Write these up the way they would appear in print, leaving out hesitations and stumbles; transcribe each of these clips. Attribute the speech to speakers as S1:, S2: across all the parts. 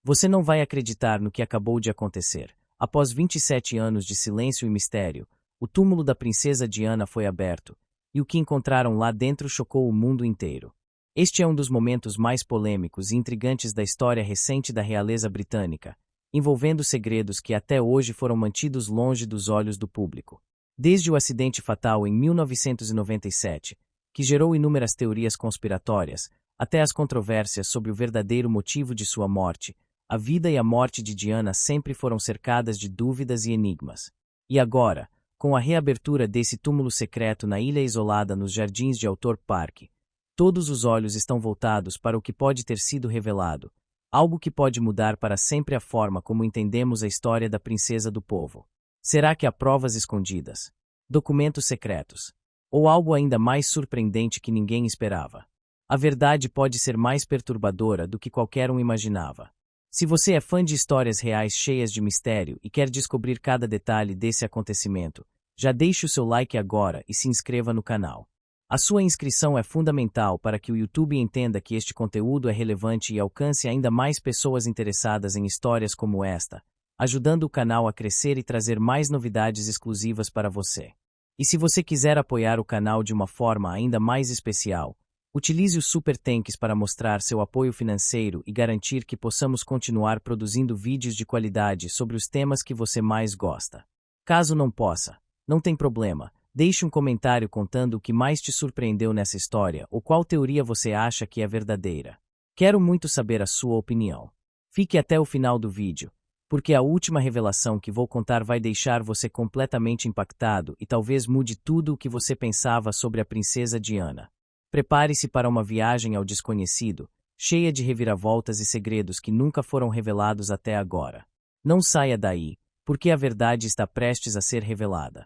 S1: Você não vai acreditar no que acabou de acontecer. Após 27 anos de silêncio e mistério, o túmulo da princesa Diana foi aberto, e o que encontraram lá dentro chocou o mundo inteiro. Este é um dos momentos mais polêmicos e intrigantes da história recente da realeza britânica, envolvendo segredos que até hoje foram mantidos longe dos olhos do público. Desde o acidente fatal em 1997, que gerou inúmeras teorias conspiratórias, até as controvérsias sobre o verdadeiro motivo de sua morte, a vida e a morte de Diana sempre foram cercadas de dúvidas e enigmas. E agora, com a reabertura desse túmulo secreto na ilha isolada nos jardins de Autor Park, todos os olhos estão voltados para o que pode ter sido revelado, algo que pode mudar para sempre a forma como entendemos a história da princesa do povo. Será que há provas escondidas, documentos secretos, ou algo ainda mais surpreendente que ninguém esperava? A verdade pode ser mais perturbadora do que qualquer um imaginava. Se você é fã de histórias reais cheias de mistério e quer descobrir cada detalhe desse acontecimento, já deixe o seu like agora e se inscreva no canal. A sua inscrição é fundamental para que o YouTube entenda que este conteúdo é relevante e alcance ainda mais pessoas interessadas em histórias como esta, ajudando o canal a crescer e trazer mais novidades exclusivas para você. E se você quiser apoiar o canal de uma forma ainda mais especial, utilize o Super Thanks para mostrar seu apoio financeiro e garantir que possamos continuar produzindo vídeos de qualidade sobre os temas que você mais gosta. Caso não possa, não tem problema. Deixe um comentário contando o que mais te surpreendeu nessa história ou qual teoria você acha que é verdadeira. Quero muito saber a sua opinião. Fique até o final do vídeo, porque a última revelação que vou contar vai deixar você completamente impactado e talvez mude tudo o que você pensava sobre a princesa Diana. Prepare-se para uma viagem ao desconhecido, cheia de reviravoltas e segredos que nunca foram revelados até agora. Não saia daí, porque a verdade está prestes a ser revelada.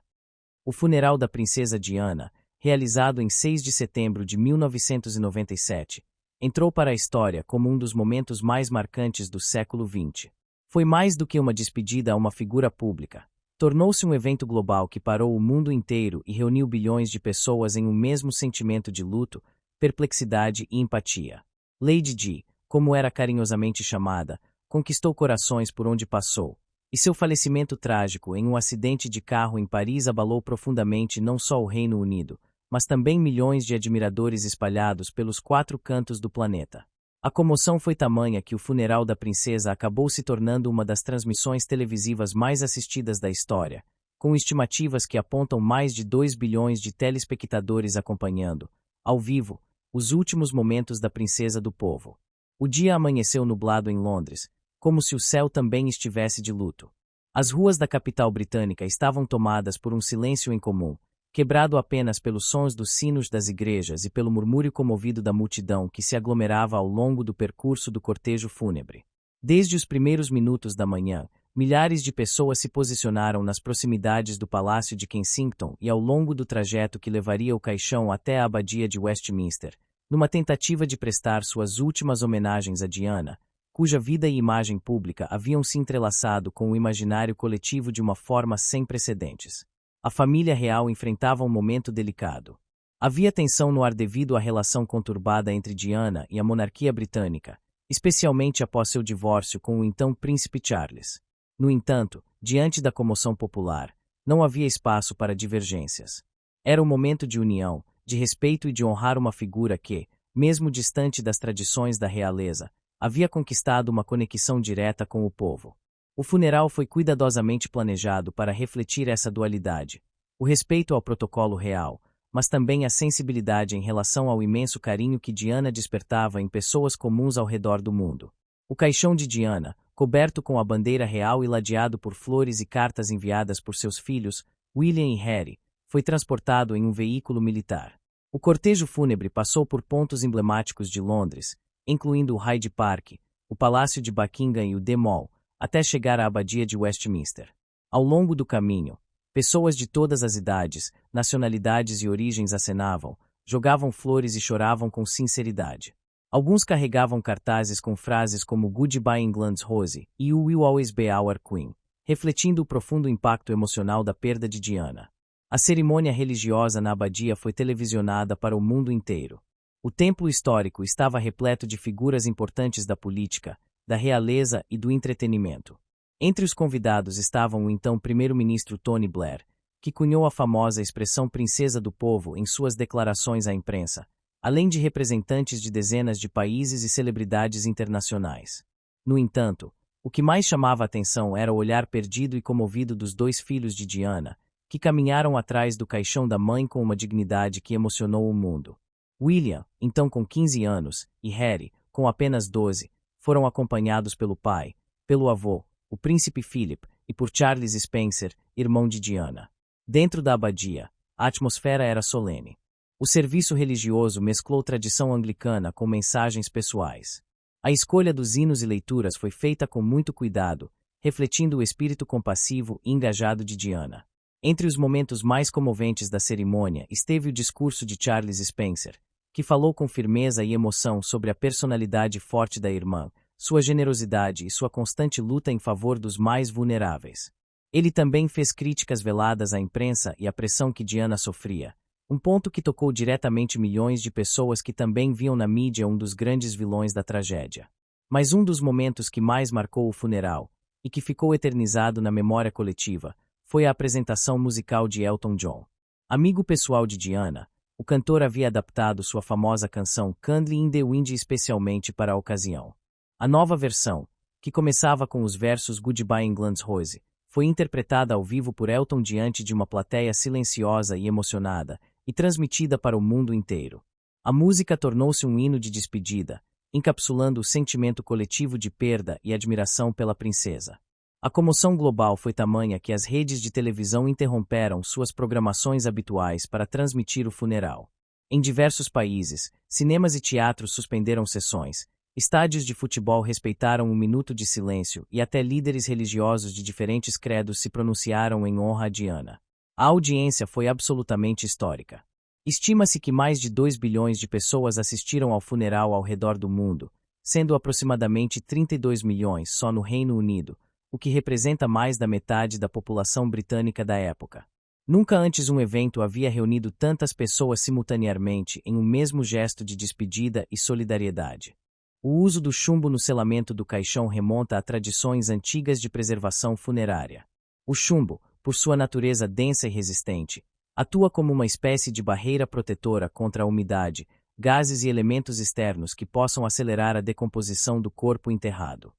S1: O funeral da princesa Diana, realizado em 6 de setembro de 1997, entrou para a história como um dos momentos mais marcantes do século XX. Foi mais do que uma despedida a uma figura pública. Tornou-se um evento global que parou o mundo inteiro e reuniu bilhões de pessoas em um mesmo sentimento de luto, perplexidade e empatia. Lady Di, como era carinhosamente chamada, conquistou corações por onde passou, e seu falecimento trágico em um acidente de carro em Paris abalou profundamente não só o Reino Unido, mas também milhões de admiradores espalhados pelos 4 cantos do planeta. A comoção foi tamanha que o funeral da princesa acabou se tornando uma das transmissões televisivas mais assistidas da história, com estimativas que apontam mais de 2 bilhões de telespectadores acompanhando, ao vivo, os últimos momentos da princesa do povo. O dia amanheceu nublado em Londres, como se o céu também estivesse de luto. As ruas da capital britânica estavam tomadas por um silêncio incomum, quebrado apenas pelos sons dos sinos das igrejas e pelo murmúrio comovido da multidão que se aglomerava ao longo do percurso do cortejo fúnebre. Desde os primeiros minutos da manhã, milhares de pessoas se posicionaram nas proximidades do Palácio de Kensington e ao longo do trajeto que levaria o caixão até a Abadia de Westminster, numa tentativa de prestar suas últimas homenagens a Diana, cuja vida e imagem pública haviam se entrelaçado com o imaginário coletivo de uma forma sem precedentes. A família real enfrentava um momento delicado. Havia tensão no ar devido à relação conturbada entre Diana e a monarquia britânica, especialmente após seu divórcio com o então príncipe Charles. No entanto, diante da comoção popular, não havia espaço para divergências. Era um momento de união, de respeito e de honrar uma figura que, mesmo distante das tradições da realeza, havia conquistado uma conexão direta com o povo. O funeral foi cuidadosamente planejado para refletir essa dualidade, o respeito ao protocolo real, mas também a sensibilidade em relação ao imenso carinho que Diana despertava em pessoas comuns ao redor do mundo. O caixão de Diana, coberto com a bandeira real e ladeado por flores e cartas enviadas por seus filhos, William e Harry, foi transportado em um veículo militar. O cortejo fúnebre passou por pontos emblemáticos de Londres, incluindo o Hyde Park, o Palácio de Buckingham e o The Mall, até chegar à Abadia de Westminster. Ao longo do caminho, pessoas de todas as idades, nacionalidades e origens acenavam, jogavam flores e choravam com sinceridade. Alguns carregavam cartazes com frases como Goodbye England's Rose e You Will Always Be Our Queen, refletindo o profundo impacto emocional da perda de Diana. A cerimônia religiosa na abadia foi televisionada para o mundo inteiro. O templo histórico estava repleto de figuras importantes da política, da realeza e do entretenimento. Entre os convidados estavam o então primeiro-ministro Tony Blair, que cunhou a famosa expressão princesa do povo em suas declarações à imprensa, além de representantes de dezenas de países e celebridades internacionais. No entanto, o que mais chamava a atenção era o olhar perdido e comovido dos dois filhos de Diana, que caminharam atrás do caixão da mãe com uma dignidade que emocionou o mundo. William, então com 15 anos, e Harry, com apenas 12, foram acompanhados pelo pai, pelo avô, o príncipe Philip, e por Charles Spencer, irmão de Diana. Dentro da abadia, a atmosfera era solene. O serviço religioso mesclou tradição anglicana com mensagens pessoais. A escolha dos hinos e leituras foi feita com muito cuidado, refletindo o espírito compassivo e engajado de Diana. Entre os momentos mais comoventes da cerimônia esteve o discurso de Charles Spencer, que falou com firmeza e emoção sobre a personalidade forte da irmã, sua generosidade e sua constante luta em favor dos mais vulneráveis. Ele também fez críticas veladas à imprensa e à pressão que Diana sofria, um ponto que tocou diretamente milhões de pessoas que também viam na mídia um dos grandes vilões da tragédia. Mas um dos momentos que mais marcou o funeral, e que ficou eternizado na memória coletiva, foi a apresentação musical de Elton John. Amigo pessoal de Diana, o cantor havia adaptado sua famosa canção Candle in the Wind especialmente para a ocasião. A nova versão, que começava com os versos Goodbye England's Rose, foi interpretada ao vivo por Elton diante de uma plateia silenciosa e emocionada, e transmitida para o mundo inteiro. A música tornou-se um hino de despedida, encapsulando o sentimento coletivo de perda e admiração pela princesa. A comoção global foi tamanha que as redes de televisão interromperam suas programações habituais para transmitir o funeral. Em diversos países, cinemas e teatros suspenderam sessões, estádios de futebol respeitaram um minuto de silêncio e até líderes religiosos de diferentes credos se pronunciaram em honra a Diana. A audiência foi absolutamente histórica. Estima-se que mais de 2 bilhões de pessoas assistiram ao funeral ao redor do mundo, sendo aproximadamente 32 milhões só no Reino Unido, o que representa mais da metade da população britânica da época. Nunca antes um evento havia reunido tantas pessoas simultaneamente em um mesmo gesto de despedida e solidariedade. O uso do chumbo no selamento do caixão remonta a tradições antigas de preservação funerária. O chumbo, por sua natureza densa e resistente, atua como uma espécie de barreira protetora contra a umidade, gases e elementos externos que possam acelerar a decomposição do corpo enterrado.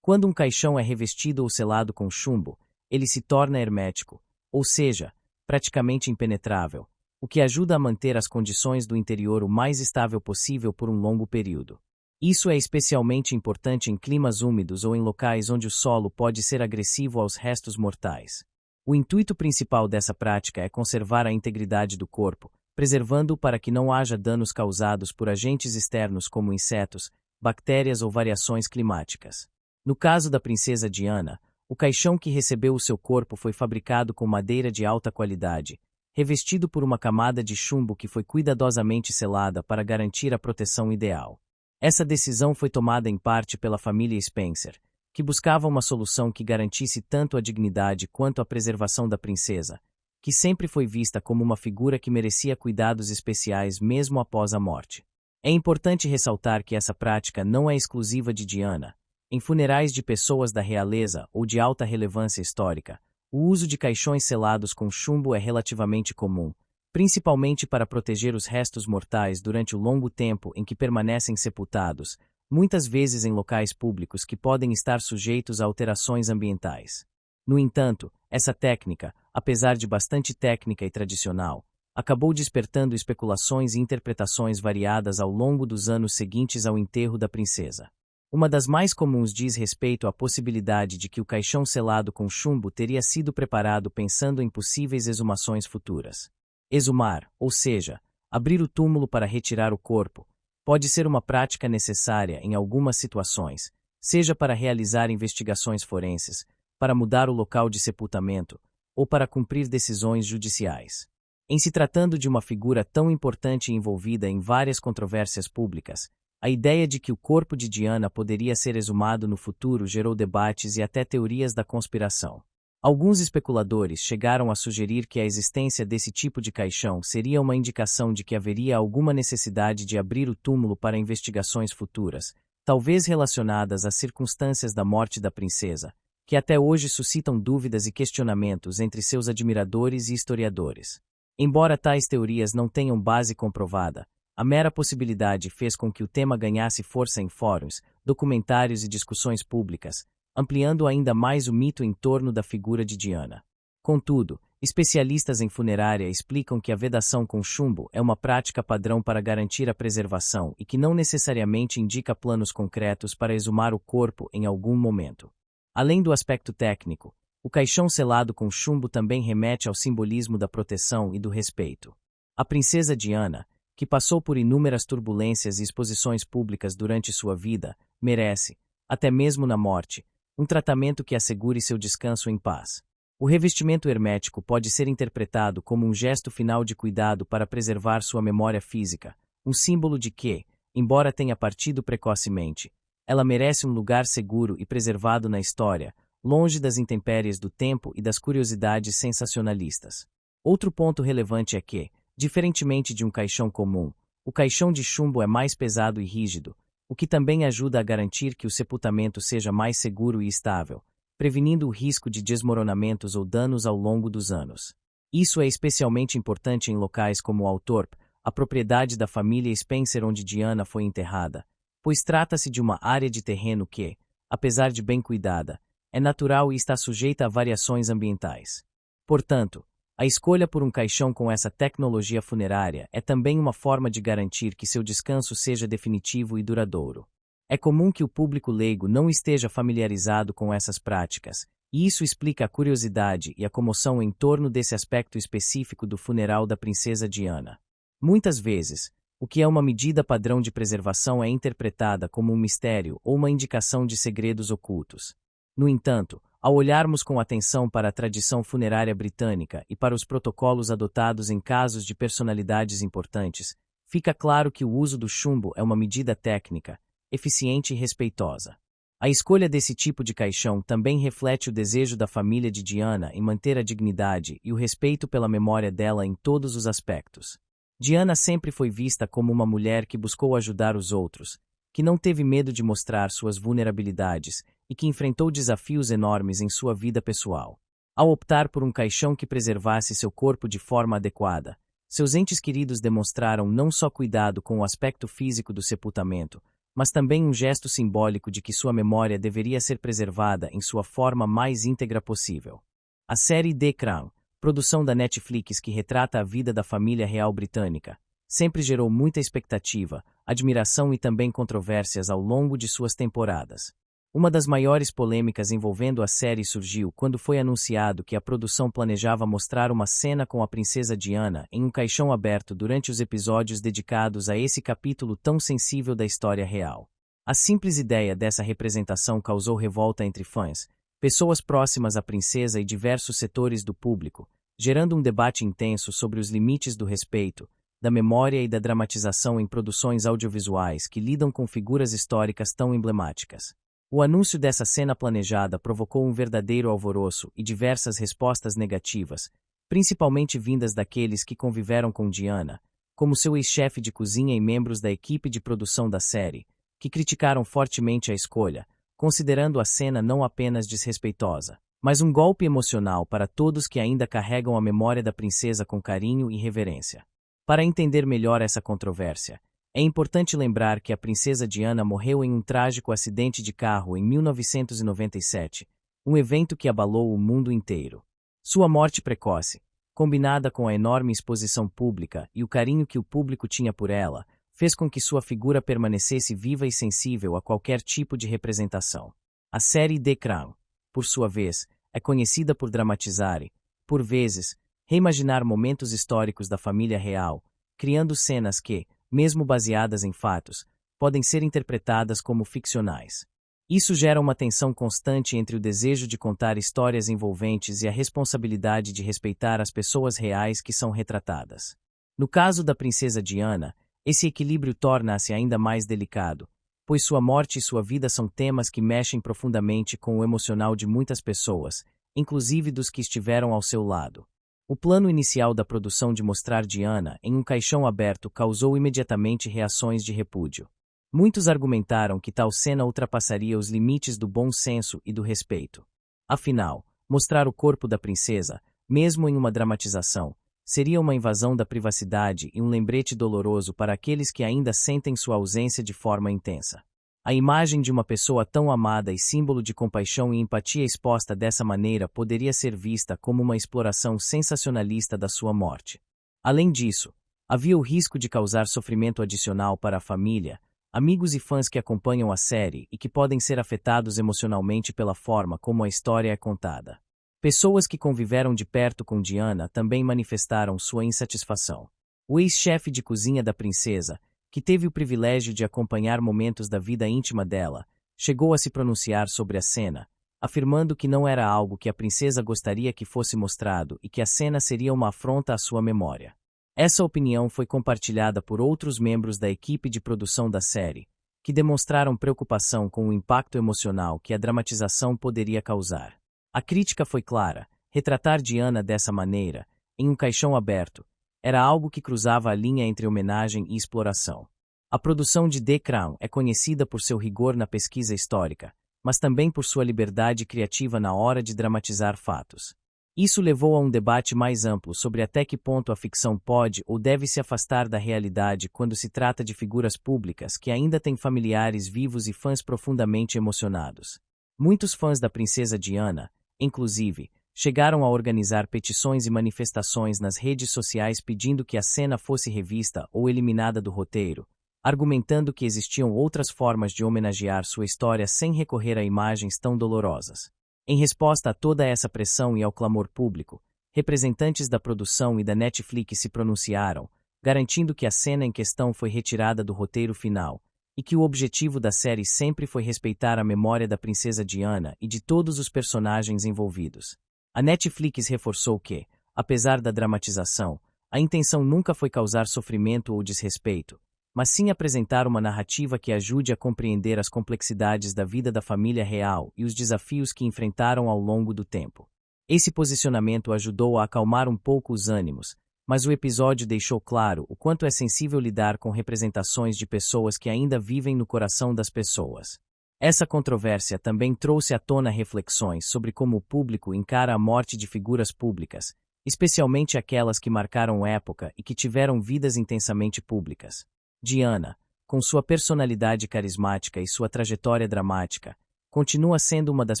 S1: Quando um caixão é revestido ou selado com chumbo, ele se torna hermético, ou seja, praticamente impenetrável, o que ajuda a manter as condições do interior o mais estável possível por um longo período. Isso é especialmente importante em climas úmidos ou em locais onde o solo pode ser agressivo aos restos mortais. O intuito principal dessa prática é conservar a integridade do corpo, preservando-o para que não haja danos causados por agentes externos como insetos, bactérias ou variações climáticas. No caso da princesa Diana, o caixão que recebeu o seu corpo foi fabricado com madeira de alta qualidade, revestido por uma camada de chumbo que foi cuidadosamente selada para garantir a proteção ideal. Essa decisão foi tomada em parte pela família Spencer, que buscava uma solução que garantisse tanto a dignidade quanto a preservação da princesa, que sempre foi vista como uma figura que merecia cuidados especiais mesmo após a morte. É importante ressaltar que essa prática não é exclusiva de Diana. Em funerais de pessoas da realeza ou de alta relevância histórica, o uso de caixões selados com chumbo é relativamente comum, principalmente para proteger os restos mortais durante o longo tempo em que permanecem sepultados, muitas vezes em locais públicos que podem estar sujeitos a alterações ambientais. No entanto, essa técnica, apesar de bastante técnica e tradicional, acabou despertando especulações e interpretações variadas ao longo dos anos seguintes ao enterro da princesa. Uma das mais comuns diz respeito à possibilidade de que o caixão selado com chumbo teria sido preparado pensando em possíveis exumações futuras. Exumar, ou seja, abrir o túmulo para retirar o corpo, pode ser uma prática necessária em algumas situações, seja para realizar investigações forenses, para mudar o local de sepultamento, ou para cumprir decisões judiciais. Em se tratando de uma figura tão importante e envolvida em várias controvérsias públicas, a ideia de que o corpo de Diana poderia ser exumado no futuro gerou debates e até teorias da conspiração. Alguns especuladores chegaram a sugerir que a existência desse tipo de caixão seria uma indicação de que haveria alguma necessidade de abrir o túmulo para investigações futuras, talvez relacionadas às circunstâncias da morte da princesa, que até hoje suscitam dúvidas e questionamentos entre seus admiradores e historiadores. Embora tais teorias não tenham base comprovada, a mera possibilidade fez com que o tema ganhasse força em fóruns, documentários e discussões públicas, ampliando ainda mais o mito em torno da figura de Diana. Contudo, especialistas em funerária explicam que a vedação com chumbo é uma prática padrão para garantir a preservação e que não necessariamente indica planos concretos para exumar o corpo em algum momento. Além do aspecto técnico, o caixão selado com chumbo também remete ao simbolismo da proteção e do respeito. A princesa Diana, que passou por inúmeras turbulências e exposições públicas durante sua vida, merece, até mesmo na morte, um tratamento que assegure seu descanso em paz. O revestimento hermético pode ser interpretado como um gesto final de cuidado para preservar sua memória física, um símbolo de que, embora tenha partido precocemente, ela merece um lugar seguro e preservado na história, longe das intempéries do tempo e das curiosidades sensacionalistas. Outro ponto relevante é que, diferentemente de um caixão comum, o caixão de chumbo é mais pesado e rígido, o que também ajuda a garantir que o sepultamento seja mais seguro e estável, prevenindo o risco de desmoronamentos ou danos ao longo dos anos. Isso é especialmente importante em locais como Althorp, a propriedade da família Spencer onde Diana foi enterrada, pois trata-se de uma área de terreno que, apesar de bem cuidada, é natural e está sujeita a variações ambientais. Portanto, a escolha por um caixão com essa tecnologia funerária é também uma forma de garantir que seu descanso seja definitivo e duradouro. É comum que o público leigo não esteja familiarizado com essas práticas, e isso explica a curiosidade e a comoção em torno desse aspecto específico do funeral da princesa Diana. Muitas vezes, o que é uma medida padrão de preservação é interpretada como um mistério ou uma indicação de segredos ocultos. No entanto, ao olharmos com atenção para a tradição funerária britânica e para os protocolos adotados em casos de personalidades importantes, fica claro que o uso do chumbo é uma medida técnica, eficiente e respeitosa. A escolha desse tipo de caixão também reflete o desejo da família de Diana em manter a dignidade e o respeito pela memória dela em todos os aspectos. Diana sempre foi vista como uma mulher que buscou ajudar os outros, que não teve medo de mostrar suas vulnerabilidades e que enfrentou desafios enormes em sua vida pessoal. Ao optar por um caixão que preservasse seu corpo de forma adequada, seus entes queridos demonstraram não só cuidado com o aspecto físico do sepultamento, mas também um gesto simbólico de que sua memória deveria ser preservada em sua forma mais íntegra possível. A série The Crown, produção da Netflix que retrata a vida da família real britânica, sempre gerou muita expectativa, admiração e também controvérsias ao longo de suas temporadas. Uma das maiores polêmicas envolvendo a série surgiu quando foi anunciado que a produção planejava mostrar uma cena com a princesa Diana em um caixão aberto durante os episódios dedicados a esse capítulo tão sensível da história real. A simples ideia dessa representação causou revolta entre fãs, pessoas próximas à princesa e diversos setores do público, gerando um debate intenso sobre os limites do respeito, da memória e da dramatização em produções audiovisuais que lidam com figuras históricas tão emblemáticas. O anúncio dessa cena planejada provocou um verdadeiro alvoroço e diversas respostas negativas, principalmente vindas daqueles que conviveram com Diana, como seu ex-chefe de cozinha e membros da equipe de produção da série, que criticaram fortemente a escolha, considerando a cena não apenas desrespeitosa, mas um golpe emocional para todos que ainda carregam a memória da princesa com carinho e reverência. Para entender melhor essa controvérsia, é importante lembrar que a princesa Diana morreu em um trágico acidente de carro em 1997, um evento que abalou o mundo inteiro. Sua morte precoce, combinada com a enorme exposição pública e o carinho que o público tinha por ela, fez com que sua figura permanecesse viva e sensível a qualquer tipo de representação. A série The Crown, por sua vez, é conhecida por dramatizar e, por vezes, reimaginar momentos históricos da família real, criando cenas que, mesmo baseadas em fatos, podem ser interpretadas como ficcionais. Isso gera uma tensão constante entre o desejo de contar histórias envolventes e a responsabilidade de respeitar as pessoas reais que são retratadas. No caso da princesa Diana, esse equilíbrio torna-se ainda mais delicado, pois sua morte e sua vida são temas que mexem profundamente com o emocional de muitas pessoas, inclusive dos que estiveram ao seu lado. O plano inicial da produção de mostrar Diana em um caixão aberto causou imediatamente reações de repúdio. Muitos argumentaram que tal cena ultrapassaria os limites do bom senso e do respeito. Afinal, mostrar o corpo da princesa, mesmo em uma dramatização, seria uma invasão da privacidade e um lembrete doloroso para aqueles que ainda sentem sua ausência de forma intensa. A imagem de uma pessoa tão amada e símbolo de compaixão e empatia exposta dessa maneira poderia ser vista como uma exploração sensacionalista da sua morte. Além disso, havia o risco de causar sofrimento adicional para a família, amigos e fãs que acompanham a série e que podem ser afetados emocionalmente pela forma como a história é contada. Pessoas que conviveram de perto com Diana também manifestaram sua insatisfação. O ex-chefe de cozinha da princesa, que teve o privilégio de acompanhar momentos da vida íntima dela, chegou a se pronunciar sobre a cena, afirmando que não era algo que a princesa gostaria que fosse mostrado e que a cena seria uma afronta à sua memória. Essa opinião foi compartilhada por outros membros da equipe de produção da série, que demonstraram preocupação com o impacto emocional que a dramatização poderia causar. A crítica foi clara: retratar Diana dessa maneira, em um caixão aberto, era algo que cruzava a linha entre homenagem e exploração. A produção de The Crown é conhecida por seu rigor na pesquisa histórica, mas também por sua liberdade criativa na hora de dramatizar fatos. Isso levou a um debate mais amplo sobre até que ponto a ficção pode ou deve se afastar da realidade quando se trata de figuras públicas que ainda têm familiares vivos e fãs profundamente emocionados. Muitos fãs da princesa Diana, inclusive, chegaram a organizar petições e manifestações nas redes sociais pedindo que a cena fosse revista ou eliminada do roteiro, argumentando que existiam outras formas de homenagear sua história sem recorrer a imagens tão dolorosas. Em resposta a toda essa pressão e ao clamor público, representantes da produção e da Netflix se pronunciaram, garantindo que a cena em questão foi retirada do roteiro final, e que o objetivo da série sempre foi respeitar a memória da princesa Diana e de todos os personagens envolvidos. A Netflix reforçou que, apesar da dramatização, a intenção nunca foi causar sofrimento ou desrespeito, mas sim apresentar uma narrativa que ajude a compreender as complexidades da vida da família real e os desafios que enfrentaram ao longo do tempo. Esse posicionamento ajudou a acalmar um pouco os ânimos, mas o episódio deixou claro o quanto é sensível lidar com representações de pessoas que ainda vivem no coração das pessoas. Essa controvérsia também trouxe à tona reflexões sobre como o público encara a morte de figuras públicas, especialmente aquelas que marcaram época e que tiveram vidas intensamente públicas. Diana, com sua personalidade carismática e sua trajetória dramática, continua sendo uma das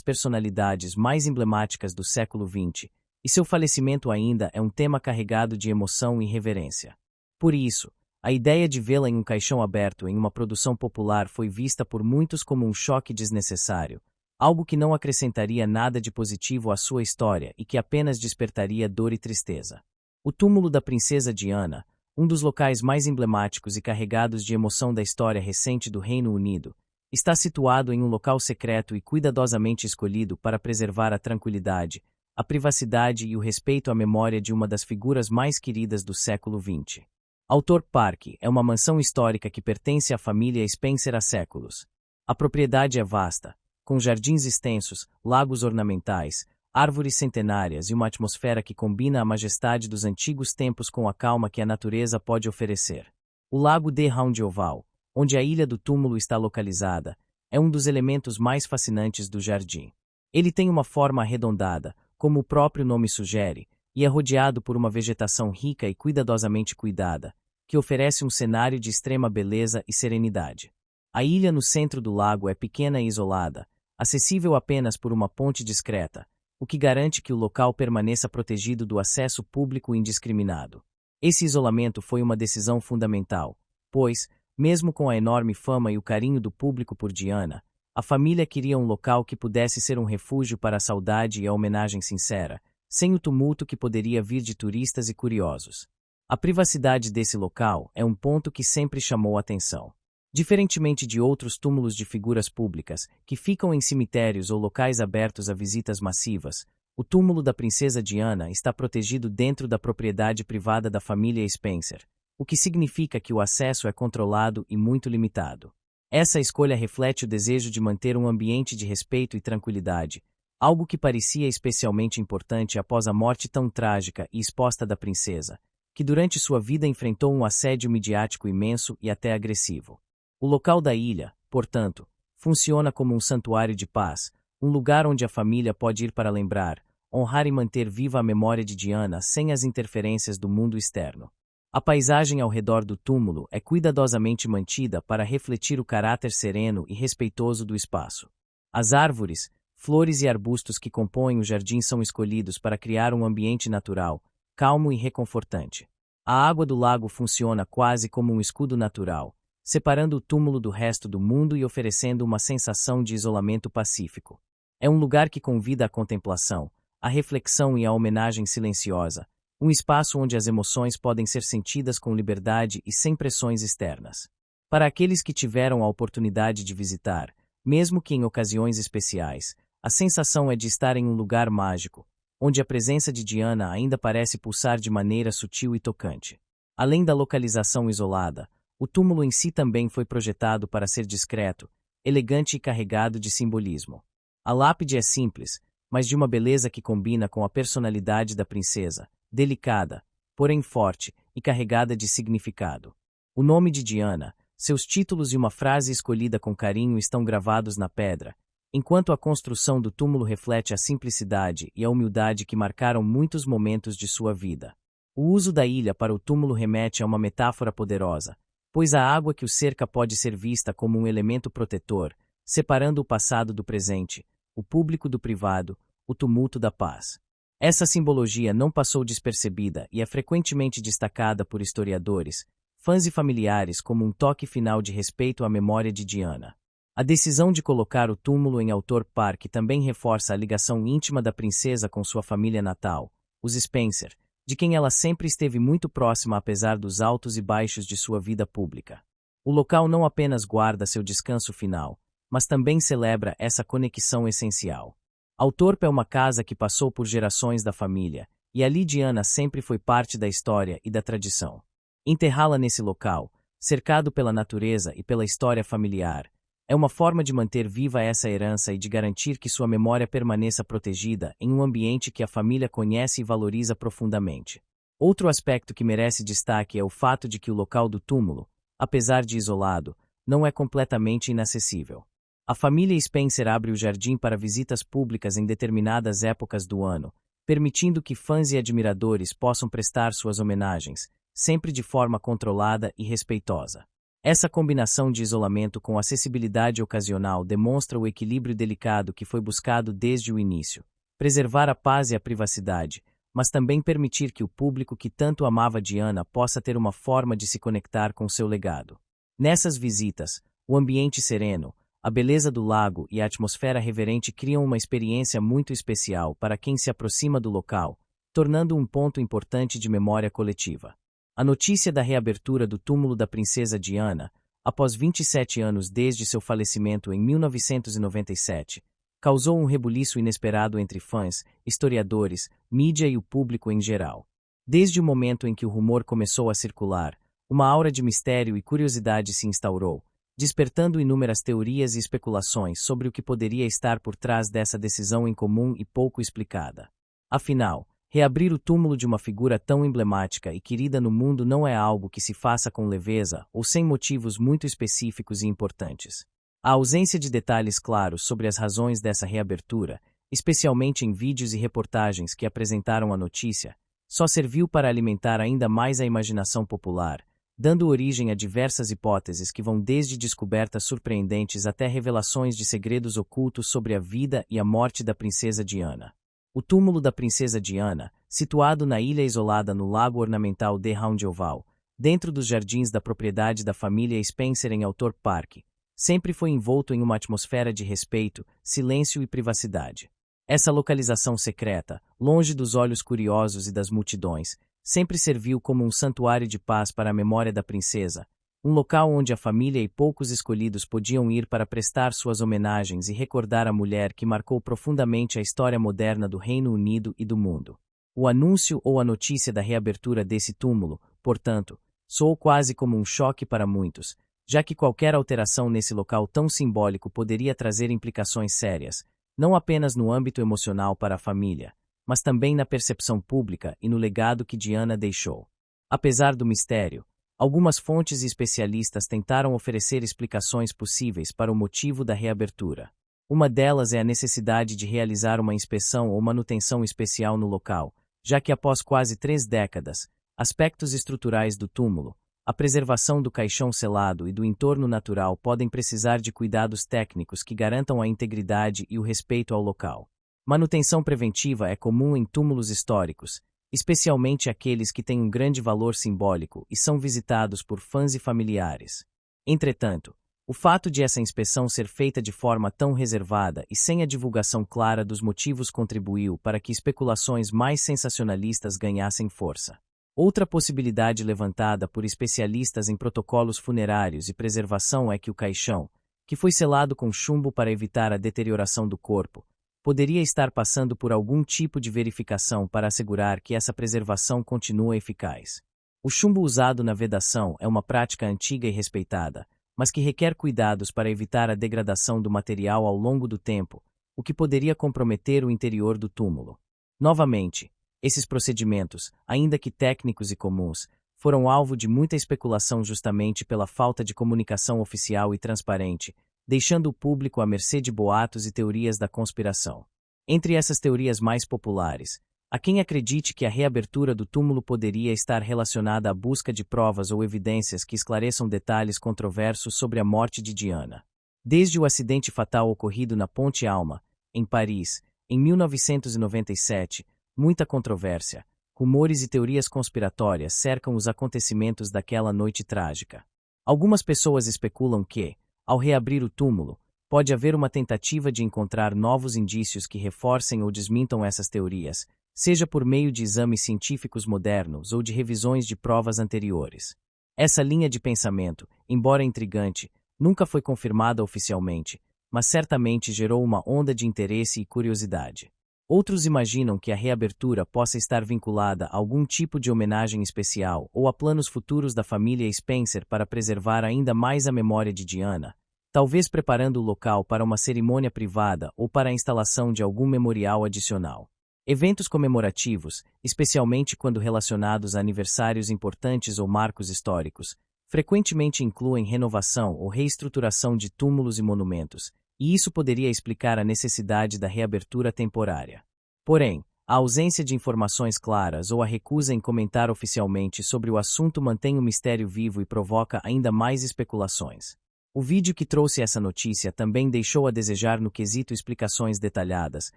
S1: personalidades mais emblemáticas do século XX, e seu falecimento ainda é um tema carregado de emoção e reverência. Por isso, a ideia de vê-la em um caixão aberto em uma produção popular foi vista por muitos como um choque desnecessário, algo que não acrescentaria nada de positivo à sua história e que apenas despertaria dor e tristeza. O túmulo da princesa Diana, um dos locais mais emblemáticos e carregados de emoção da história recente do Reino Unido, está situado em um local secreto e cuidadosamente escolhido para preservar a tranquilidade, a privacidade e o respeito à memória de uma das figuras mais queridas do século XX. Autor Park é uma mansão histórica que pertence à família Spencer há séculos. A propriedade é vasta, com jardins extensos, lagos ornamentais, árvores centenárias e uma atmosfera que combina a majestade dos antigos tempos com a calma que a natureza pode oferecer. O lago de Round Oval, onde a ilha do túmulo está localizada, é um dos elementos mais fascinantes do jardim. Ele tem uma forma arredondada, como o próprio nome sugere, e é rodeado por uma vegetação rica e cuidadosamente cuidada, que oferece um cenário de extrema beleza e serenidade. A ilha no centro do lago é pequena e isolada, acessível apenas por uma ponte discreta, o que garante que o local permaneça protegido do acesso público indiscriminado. Esse isolamento foi uma decisão fundamental, pois, mesmo com a enorme fama e o carinho do público por Diana, a família queria um local que pudesse ser um refúgio para a saudade e a homenagem sincera, sem o tumulto que poderia vir de turistas e curiosos. A privacidade desse local é um ponto que sempre chamou atenção. Diferentemente de outros túmulos de figuras públicas, que ficam em cemitérios ou locais abertos a visitas massivas, o túmulo da princesa Diana está protegido dentro da propriedade privada da família Spencer, o que significa que o acesso é controlado e muito limitado. Essa escolha reflete o desejo de manter um ambiente de respeito e tranquilidade, algo que parecia especialmente importante após a morte tão trágica e exposta da princesa, que durante sua vida enfrentou um assédio midiático imenso e até agressivo. O local da ilha, portanto, funciona como um santuário de paz, um lugar onde a família pode ir para lembrar, honrar e manter viva a memória de Diana sem as interferências do mundo externo. A paisagem ao redor do túmulo é cuidadosamente mantida para refletir o caráter sereno e respeitoso do espaço. As árvores, flores e arbustos que compõem o jardim são escolhidos para criar um ambiente natural, calmo e reconfortante. A água do lago funciona quase como um escudo natural, separando o túmulo do resto do mundo e oferecendo uma sensação de isolamento pacífico. É um lugar que convida à contemplação, à reflexão e à homenagem silenciosa, um espaço onde as emoções podem ser sentidas com liberdade e sem pressões externas. Para aqueles que tiveram a oportunidade de visitar, mesmo que em ocasiões especiais, a sensação é de estar em um lugar mágico, onde a presença de Diana ainda parece pulsar de maneira sutil e tocante. Além da localização isolada, o túmulo em si também foi projetado para ser discreto, elegante e carregado de simbolismo. A lápide é simples, mas de uma beleza que combina com a personalidade da princesa, delicada, porém forte e carregada de significado. O nome de Diana, seus títulos e uma frase escolhida com carinho estão gravados na pedra, enquanto a construção do túmulo reflete a simplicidade e a humildade que marcaram muitos momentos de sua vida. O uso da ilha para o túmulo remete a uma metáfora poderosa, pois a água que o cerca pode ser vista como um elemento protetor, separando o passado do presente, o público do privado, o tumulto da paz. Essa simbologia não passou despercebida e é frequentemente destacada por historiadores, fãs e familiares como um toque final de respeito à memória de Diana. A decisão de colocar o túmulo em Autor Park também reforça a ligação íntima da princesa com sua família natal, os Spencer, de quem ela sempre esteve muito próxima apesar dos altos e baixos de sua vida pública. O local não apenas guarda seu descanso final, mas também celebra essa conexão essencial. Autorp é uma casa que passou por gerações da família, e ali Diana sempre foi parte da história e da tradição. Enterrá-la nesse local, cercado pela natureza e pela história familiar, é uma forma de manter viva essa herança e de garantir que sua memória permaneça protegida em um ambiente que a família conhece e valoriza profundamente. Outro aspecto que merece destaque é o fato de que o local do túmulo, apesar de isolado, não é completamente inacessível. A família Spencer abre o jardim para visitas públicas em determinadas épocas do ano, permitindo que fãs e admiradores possam prestar suas homenagens, sempre de forma controlada e respeitosa. Essa combinação de isolamento com acessibilidade ocasional demonstra o equilíbrio delicado que foi buscado desde o início: preservar a paz e a privacidade, mas também permitir que o público que tanto amava Diana possa ter uma forma de se conectar com seu legado. Nessas visitas, o ambiente sereno, a beleza do lago e a atmosfera reverente criam uma experiência muito especial para quem se aproxima do local, tornando um ponto importante de memória coletiva. A notícia da reabertura do túmulo da princesa Diana, após 27 anos desde seu falecimento em 1997, causou um rebuliço inesperado entre fãs, historiadores, mídia e o público em geral. Desde o momento em que o rumor começou a circular, uma aura de mistério e curiosidade se instaurou, despertando inúmeras teorias e especulações sobre o que poderia estar por trás dessa decisão incomum e pouco explicada. Afinal, reabrir o túmulo de uma figura tão emblemática e querida no mundo não é algo que se faça com leveza ou sem motivos muito específicos e importantes. A ausência de detalhes claros sobre as razões dessa reabertura, especialmente em vídeos e reportagens que apresentaram a notícia, só serviu para alimentar ainda mais a imaginação popular, dando origem a diversas hipóteses que vão desde descobertas surpreendentes até revelações de segredos ocultos sobre a vida e a morte da princesa Diana. O túmulo da princesa Diana, situado na ilha isolada no lago ornamental de Roundel, dentro dos jardins da propriedade da família Spencer em Autor Park, sempre foi envolto em uma atmosfera de respeito, silêncio e privacidade. Essa localização secreta, longe dos olhos curiosos e das multidões, sempre serviu como um santuário de paz para a memória da princesa, um local onde a família e poucos escolhidos podiam ir para prestar suas homenagens e recordar a mulher que marcou profundamente a história moderna do Reino Unido e do mundo. O anúncio ou a notícia da reabertura desse túmulo, portanto, soou quase como um choque para muitos, já que qualquer alteração nesse local tão simbólico poderia trazer implicações sérias, não apenas no âmbito emocional para a família, mas também na percepção pública e no legado que Diana deixou. Apesar do mistério, Algumas fontes e especialistas tentaram oferecer explicações possíveis para o motivo da reabertura. Uma delas é a necessidade de realizar uma inspeção ou manutenção especial no local, já que após quase 3 décadas, aspectos estruturais do túmulo, a preservação do caixão selado e do entorno natural podem precisar de cuidados técnicos que garantam a integridade e o respeito ao local. Manutenção preventiva é comum em túmulos históricos, especialmente aqueles que têm um grande valor simbólico e são visitados por fãs e familiares. Entretanto, o fato de essa inspeção ser feita de forma tão reservada e sem a divulgação clara dos motivos contribuiu para que especulações mais sensacionalistas ganhassem força. Outra possibilidade levantada por especialistas em protocolos funerários e preservação é que o caixão, que foi selado com chumbo para evitar a deterioração do corpo, poderia estar passando por algum tipo de verificação para assegurar que essa preservação continua eficaz. O chumbo usado na vedação é uma prática antiga e respeitada, mas que requer cuidados para evitar a degradação do material ao longo do tempo, o que poderia comprometer o interior do túmulo. Novamente, esses procedimentos, ainda que técnicos e comuns, foram alvo de muita especulação justamente pela falta de comunicação oficial e transparente, deixando o público à mercê de boatos e teorias da conspiração. Entre essas teorias mais populares, há quem acredite que a reabertura do túmulo poderia estar relacionada à busca de provas ou evidências que esclareçam detalhes controversos sobre a morte de Diana. Desde o acidente fatal ocorrido na Ponte Alma, em Paris, em 1997, muita controvérsia, rumores e teorias conspiratórias cercam os acontecimentos daquela noite trágica. Algumas pessoas especulam que, ao reabrir o túmulo, pode haver uma tentativa de encontrar novos indícios que reforcem ou desmintam essas teorias, seja por meio de exames científicos modernos ou de revisões de provas anteriores. Essa linha de pensamento, embora intrigante, nunca foi confirmada oficialmente, mas certamente gerou uma onda de interesse e curiosidade. Outros imaginam que a reabertura possa estar vinculada a algum tipo de homenagem especial ou a planos futuros da família Spencer para preservar ainda mais a memória de Diana, talvez preparando o local para uma cerimônia privada ou para a instalação de algum memorial adicional. Eventos comemorativos, especialmente quando relacionados a aniversários importantes ou marcos históricos, frequentemente incluem renovação ou reestruturação de túmulos e monumentos, e isso poderia explicar a necessidade da reabertura temporária. Porém, a ausência de informações claras ou a recusa em comentar oficialmente sobre o assunto mantém o mistério vivo e provoca ainda mais especulações. O vídeo que trouxe essa notícia também deixou a desejar no quesito explicações detalhadas,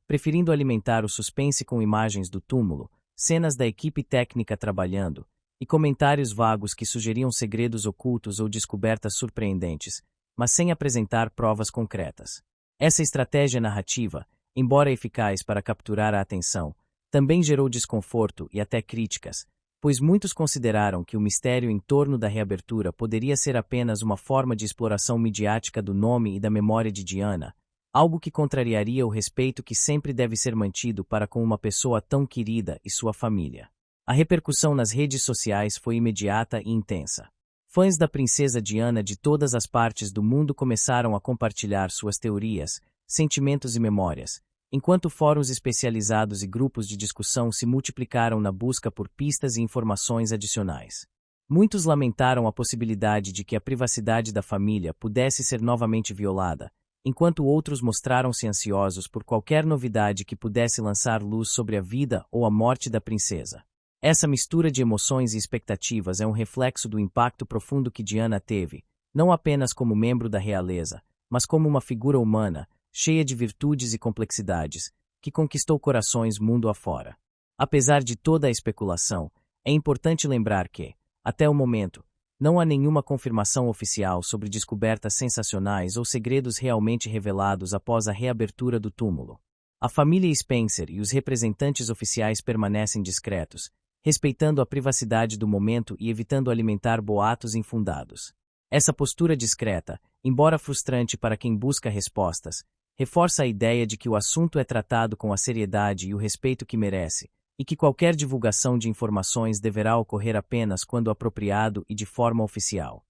S1: preferindo alimentar o suspense com imagens do túmulo, cenas da equipe técnica trabalhando, e comentários vagos que sugeriam segredos ocultos ou descobertas surpreendentes, mas sem apresentar provas concretas. Essa estratégia narrativa, embora eficaz para capturar a atenção, também gerou desconforto e até críticas, pois muitos consideraram que o mistério em torno da reabertura poderia ser apenas uma forma de exploração midiática do nome e da memória de Diana, algo que contrariaria o respeito que sempre deve ser mantido para com uma pessoa tão querida e sua família. A repercussão nas redes sociais foi imediata e intensa. Fãs da princesa Diana de todas as partes do mundo começaram a compartilhar suas teorias, sentimentos e memórias, enquanto fóruns especializados e grupos de discussão se multiplicaram na busca por pistas e informações adicionais. Muitos lamentaram a possibilidade de que a privacidade da família pudesse ser novamente violada, enquanto outros mostraram-se ansiosos por qualquer novidade que pudesse lançar luz sobre a vida ou a morte da princesa. Essa mistura de emoções e expectativas é um reflexo do impacto profundo que Diana teve, não apenas como membro da realeza, mas como uma figura humana, cheia de virtudes e complexidades, que conquistou corações mundo afora. Apesar de toda a especulação, é importante lembrar que, até o momento, não há nenhuma confirmação oficial sobre descobertas sensacionais ou segredos realmente revelados após a reabertura do túmulo. A família Spencer e os representantes oficiais permanecem discretos, respeitando a privacidade do momento e evitando alimentar boatos infundados. Essa postura discreta, embora frustrante para quem busca respostas, reforça a ideia de que o assunto é tratado com a seriedade e o respeito que merece, e que qualquer divulgação de informações deverá ocorrer apenas quando apropriado e de forma oficial.